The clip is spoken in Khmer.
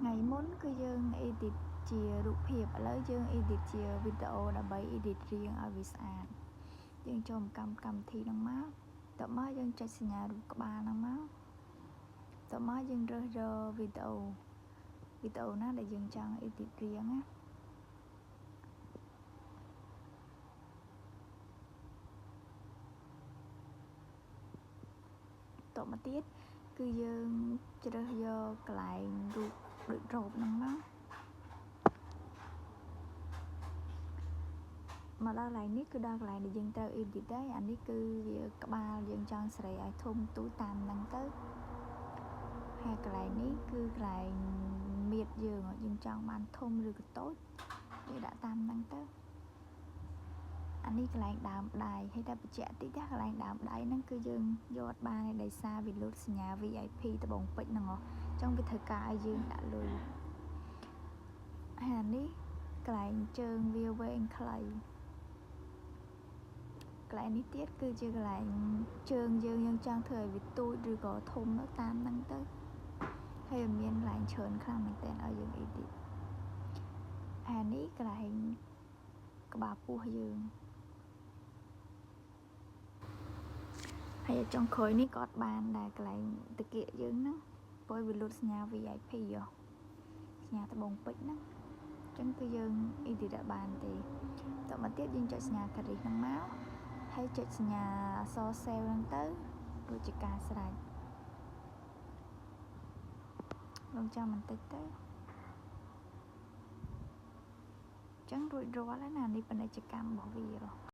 ngày muôn cứ dương edit chiaรูปភាពឥឡូវយើង edit ជា video ដើម្បី edit រៀងឲ្យវាស្អាតយើងចូលកម្មវិធីហ្នឹងមកតមកយើងចុចសញ្ញារូបក្បាលហ្នឹងមកតមកយើងរើសរកវីដេអូណាដែលយើងចង់ edit រៀងណាតមកទៀតគឺយើងជ្រើសយកកន្លែងរូបដូចរ៉ូបហ្នឹងមកដល់កន្លែងនេះគឺដល់កន្លែងដែលយើងត្រូវ edit ដែរអានេះគឺវាក្បាលយើងចង់សេរីឲ្យធំទូចតាមហ្នឹងទៅហើយកន្លែងនេះគឺកន្លែងមៀតយើងចង់បានធំឬក៏តូចយើងដាក់តាមហ្នឹងទៅអានេះកន្លែងដើមដៃហើយតែបញ្ជាក់តិចណាកន្លែងដើមដៃហ្នឹងគឺយើងយកបានដោយសារវាលុតសញ្ញា VIP ត្បូងពេជ្រហ្នឹងហ៎អញ្ចឹងវាធ្វើការឲ្យយើងដាក់លុយហើយអានេះកន្លែងជើងវាវែងខ្លីកន្លែងនេះទៀតគឺជាកន្លែងជើងយើងចង់ធ្វើឲ្យវាទូចឬក៏ធំទៅតាមហ្នឹងទៅហើយមានកន្លែងច្រើនខ្លាំងមែនតើឲ្យយើង edit អានេះកន្លែងក្បាលពោះយើងហើយចុងក្រោយនេះក៏អត់បានដែរកន្លែងតាគៀកយើងហ្នឹងព្រោះវាលុតសញ្ញា VIP សញ្ញាត្បូងពេជ្រហ្នឹងអញ្ចឹងគឺយើង edit អត់បានទេតមកទៀតយើងចុចសញ្ញាការីហ្នឹងមកហើយចុចសញ្ញាអក្សរ save ហ្នឹងទៅរួចជាការស្រេចរងចាំបន្តិចទៅអញ្ចឹងរួចរាល់ហើយណានេះពាណិជ្ជកម្មរបស់វា